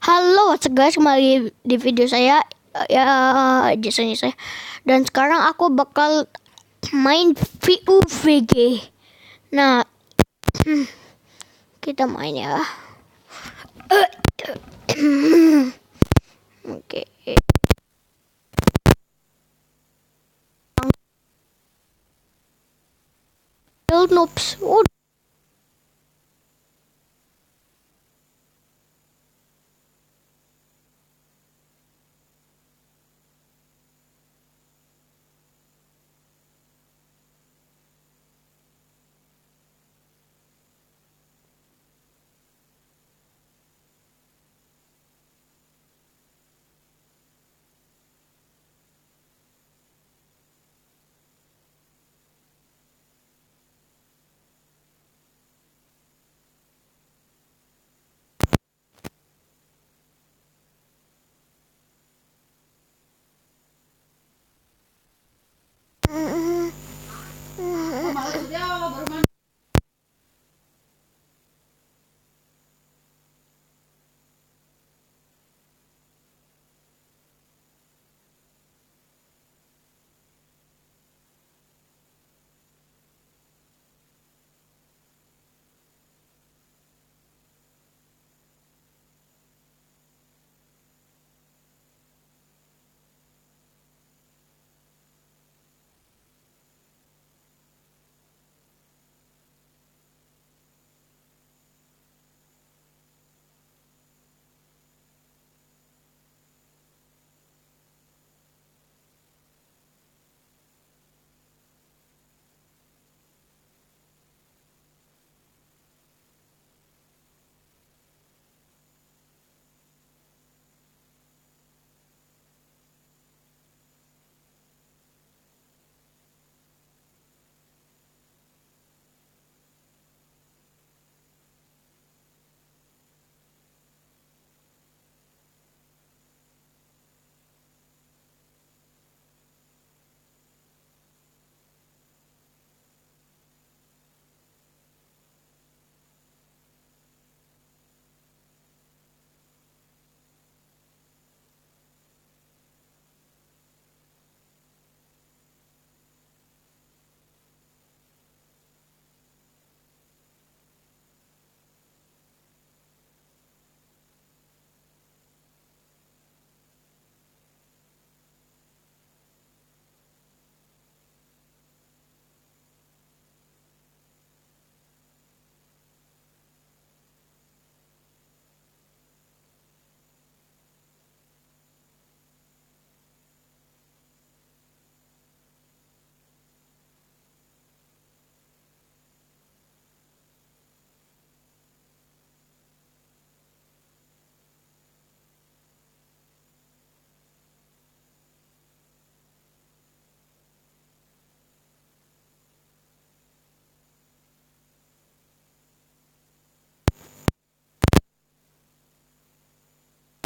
Halo, what's up guys, kembali di video saya ya jasanya saya. Dan sekarang aku bakal main Pubg. Nah, kita main ya. Oke. Kill noobs. Oh,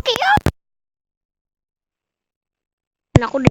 oke ya. Dan aku udah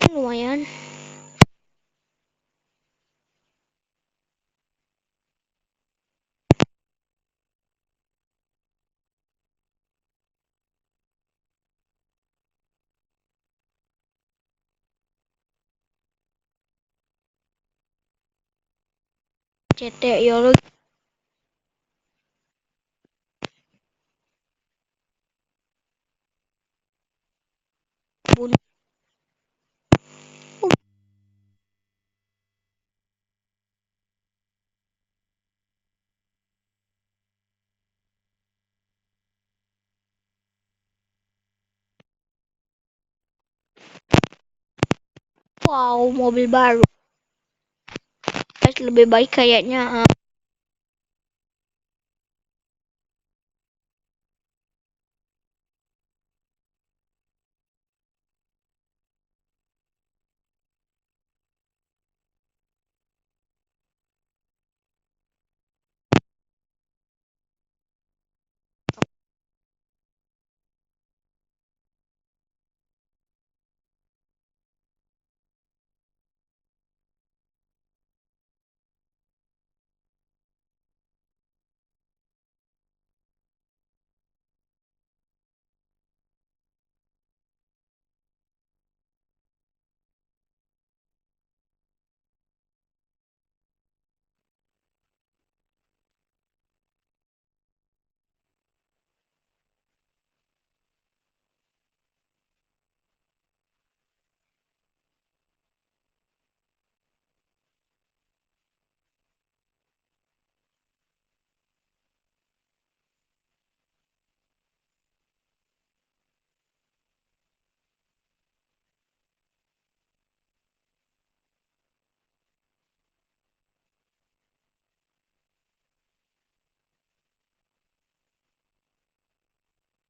lumayan. CT ya lu. Wow, mobil baru. Guys, lebih baik kayaknya.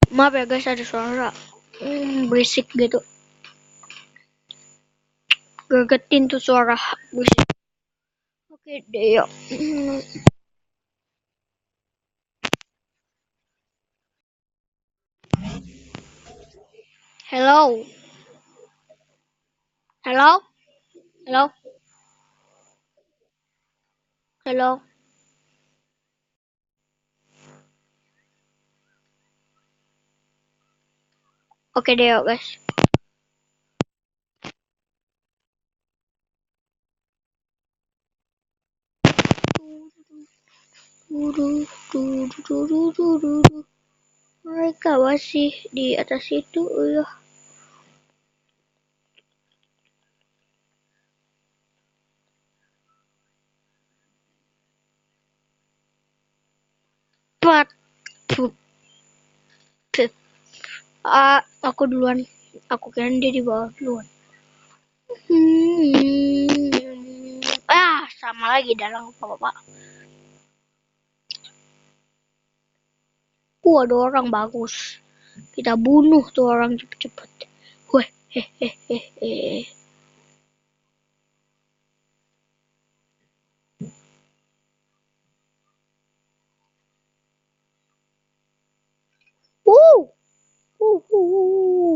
Maaf ya guys, ada suara berisik gitu. Gegetin tuh suara berisik. Oke deh yuk. Hello. Hello. Hello. Hello. Oke deh yuk guys. Mereka masih di atas itu ya. Pat. Aku duluan. Aku kira dia di bawah duluan. Sama lagi dalam bapak. Ada orang bagus. Kita bunuh tuh orang cepet-cepet. Weh, hehehe.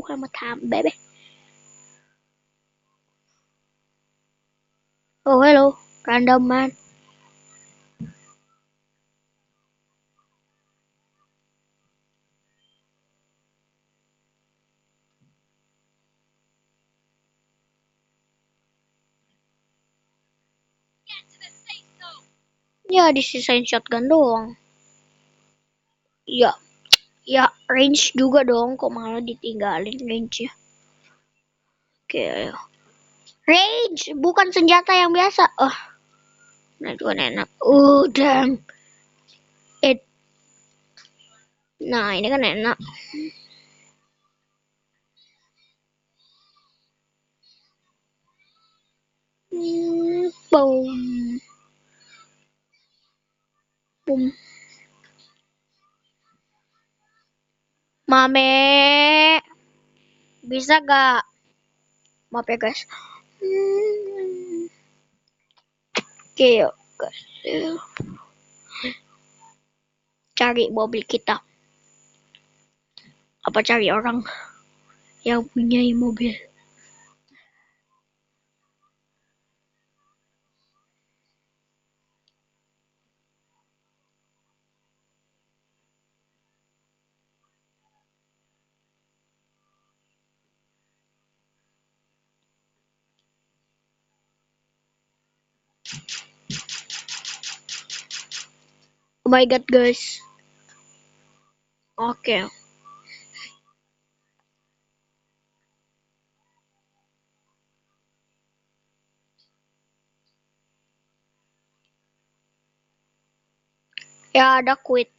Sama bebe. Oh, hello, random man. Ya, disisain shotgun doang. Ya, ya range juga dong. Kok malah ditinggalin range-nya? Oke, ayo. Range, bukan senjata yang biasa. Nah itu kan enak. Damn. Nah, ini kan enak. Boom. Boom. Mame. Bisa gak? Maaf ya guys. Oke yuk guys. Cari mobil kita. Apa cari orang yang punya mobil? Oh my god, guys. Oke. Ya ada quit.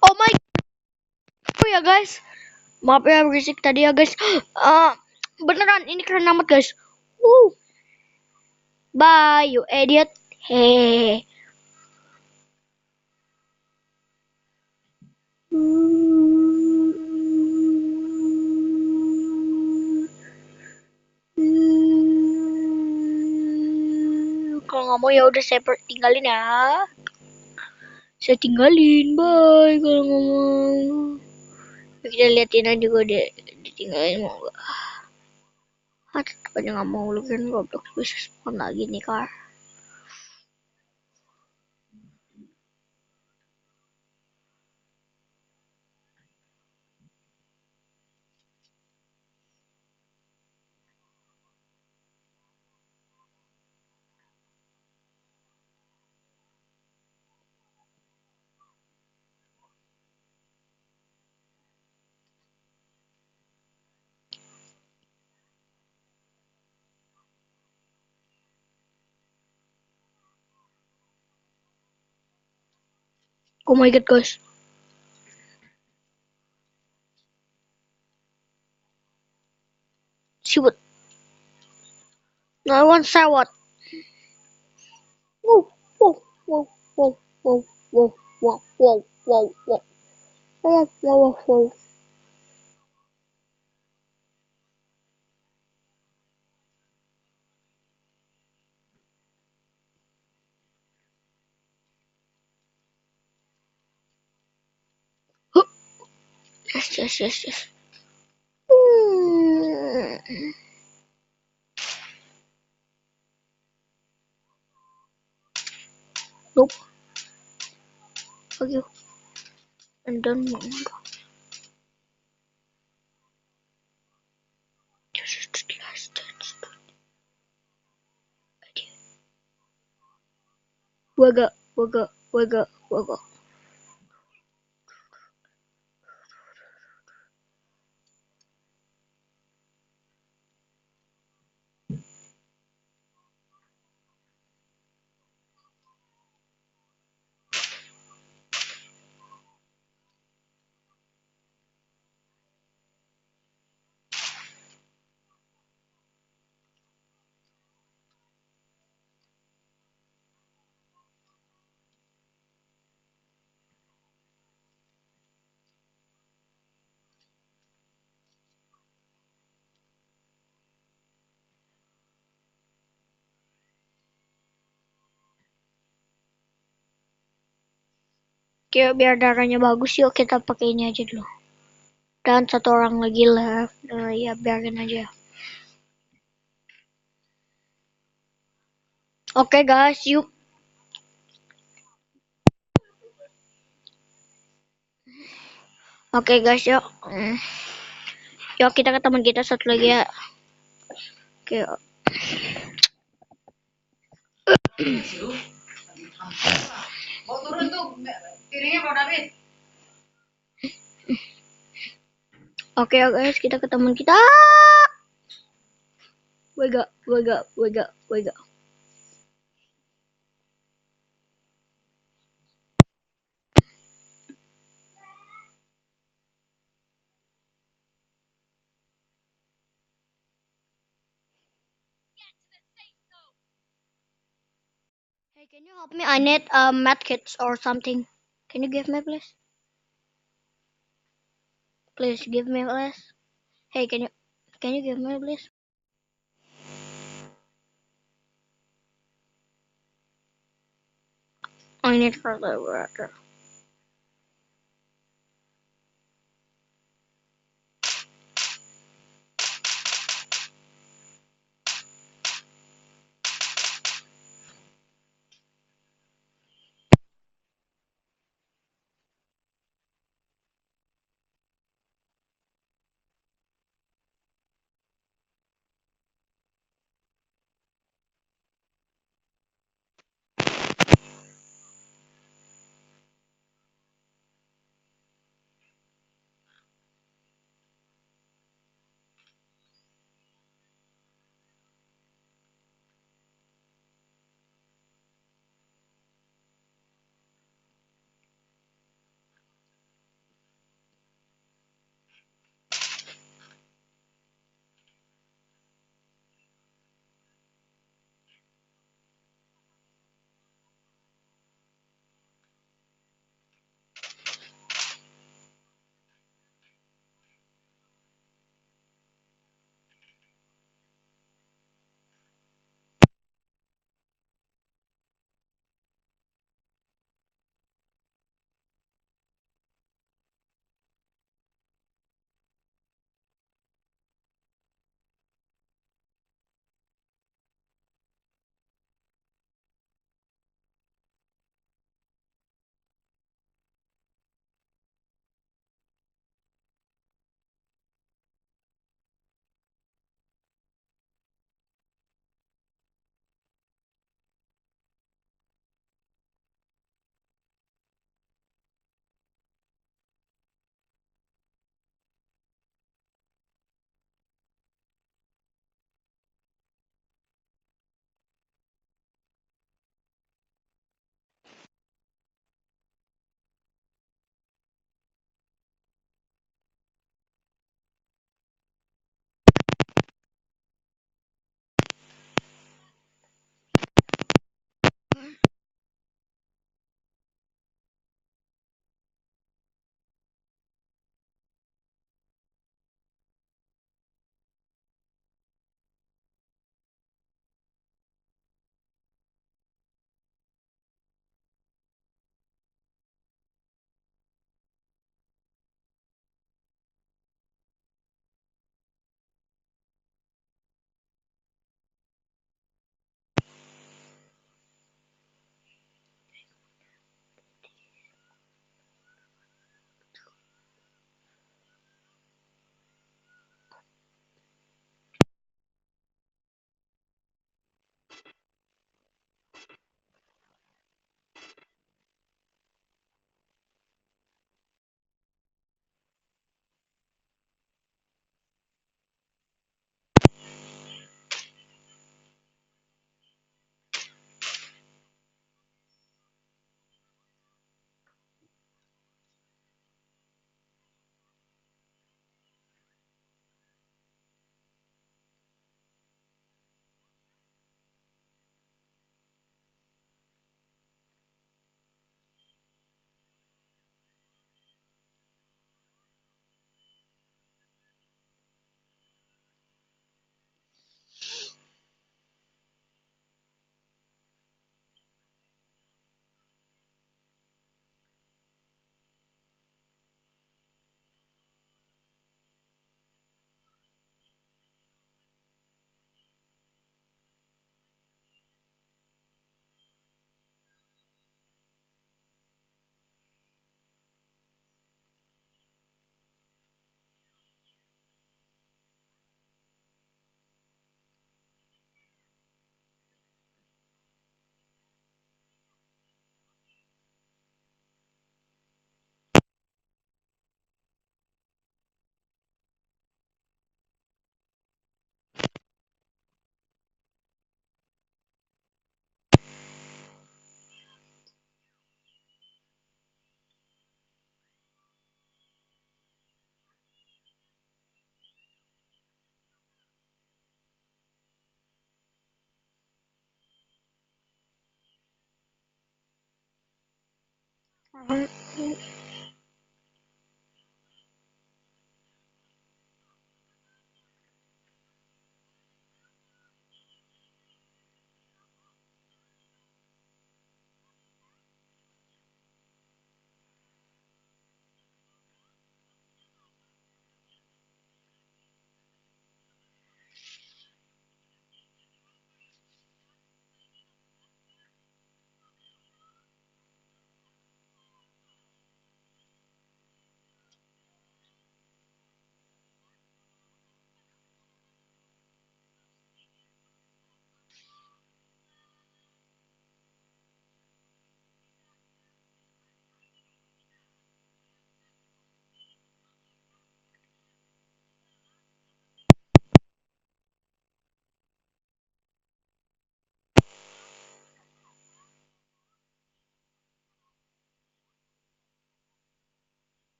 Oh my. Oh ya guys. Maaf ya berisik tadi ya guys. Beneran ini keren amat guys. Bye you idiot. Hehehe. Kalau nggak mau ya udah saya tinggalin ya. Saya tinggalin, bye kalau nggak mau. Kita liatin aja gue ditinggalin mau nggak. Tetap aja nggak mau, lu kan goblok bisa spawn lagi nih kar. Oh my god guys. See what? No one say what? Whoa, whoa, whoa, whoa, whoa, whoa, whoa, whoa, whoa, whoa, whoa, whoa, whoa. Huh. Yes, yes, yes, yes. Nope. Fuck you. And then this is the last dance. Wagga, wagga, wagga, wagga. Kayak biar darahnya bagus yuk kita pakai ini aja dulu. Dan satu orang lagi left. Ya biarin aja. Oke guys, yuk. Oke guys, yuk. Yuk kita ke teman kita satu lagi ya. Oke. Oke guys, kita ke teman kita. Wega, wega, wega, wega. Hey, can you help me? I need math kits or something. Can you give me, please? Please give me, please. Hey, can you give me, please? I need further water.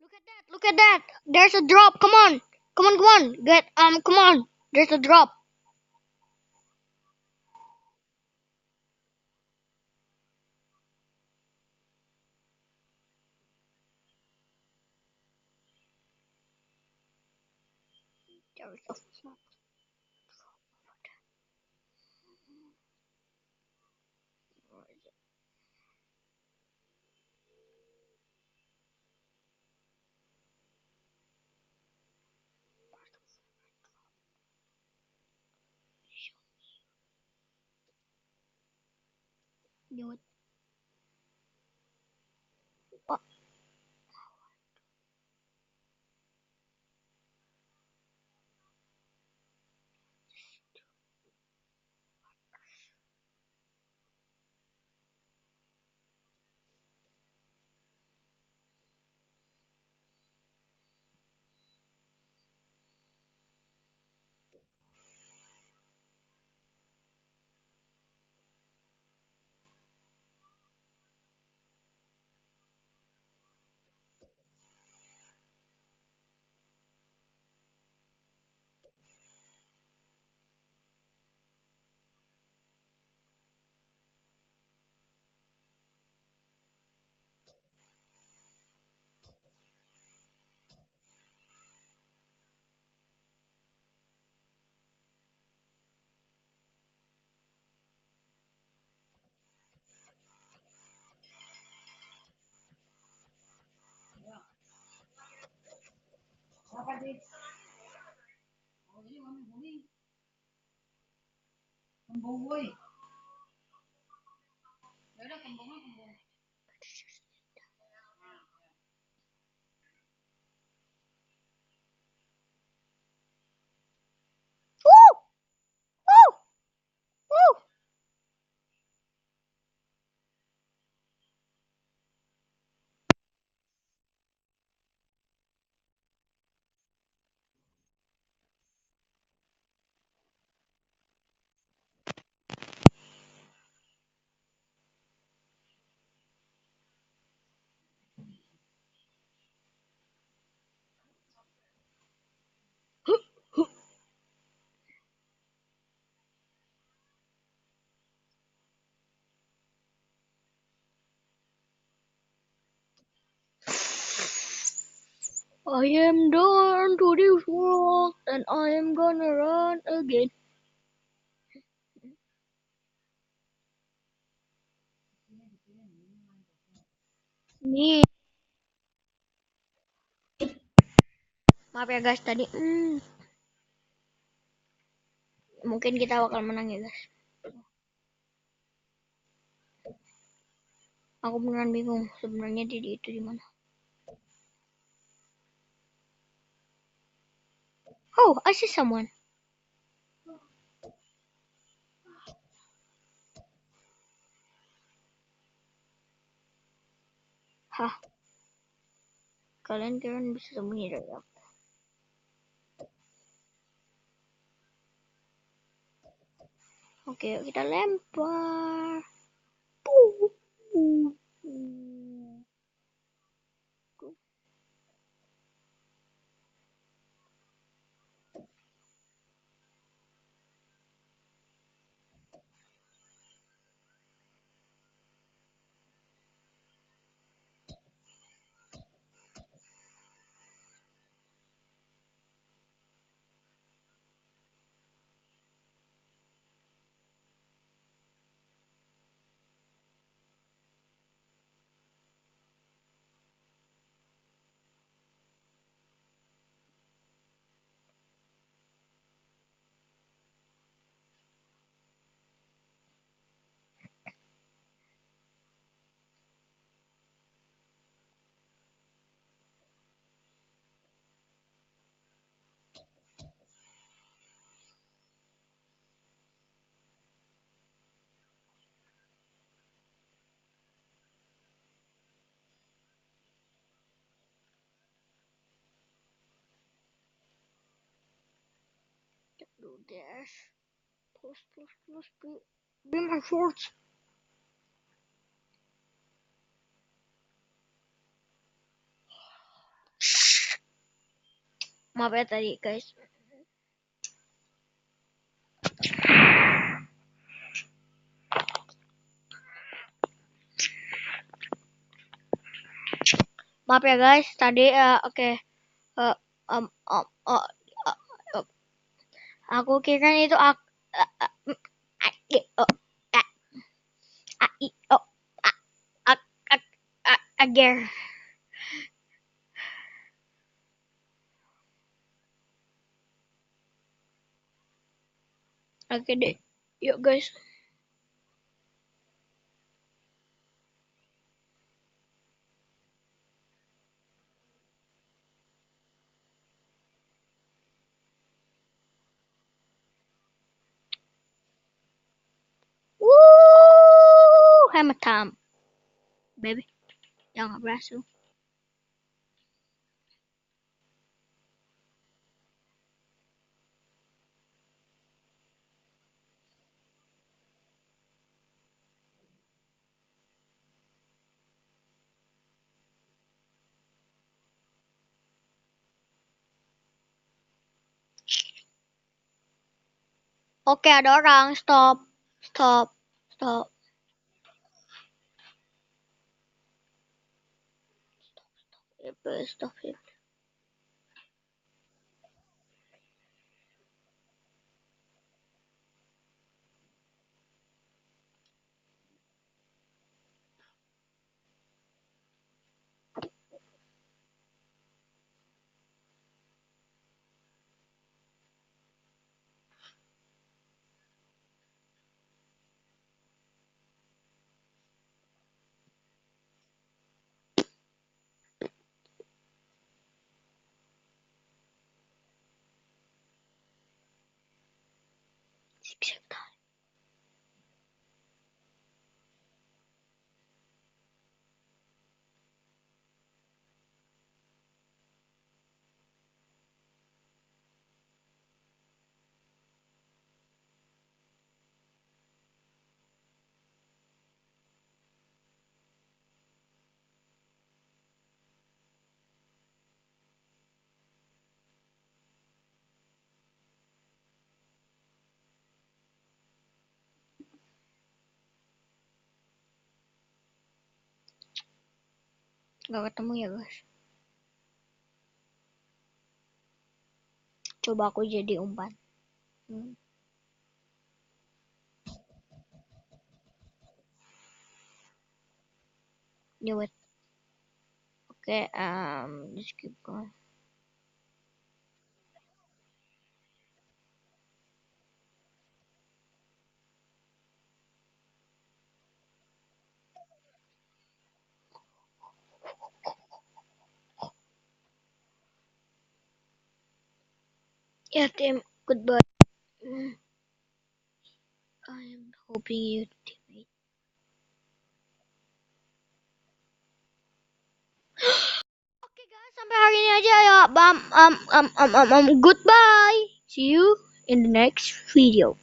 Look at that! Look at that! There's a drop. Come on! Come on! Come on! Get come on! There's a drop. There is a Do it. Oh, woo! Woo! Woo! I am done to this world and I am gonna run again. Nih, maaf ya guys tadi. Mungkin kita bakal menang ya guys. Aku beneran bingung sebenarnya Didi itu di mana. Oh, I see someone. Hah, kalian kira bisa sembunyi dari aku? Oke, yuk kita lempar. Puh. Do dash. Plus, be my shorts. Maaf ya tadi, guys. Maaf ya, guys. Tadi, oke. Eh, um, um, uh, uh, uh, aku kira itu aku. Agar. Oke deh. Yuk, guys. Woo! Hammer time, baby. Jangan berhasil. Oke, ada orang. Stop. Stop. Stop. Stop. Gak ketemu ya, guys. Coba aku jadi umpan. Do it. Oke, just keep going. Ya, tim. Goodbye. Mm, I am hoping you teammate. Oke guys, sampai hari ini aja ya. Goodbye. See you in the next video.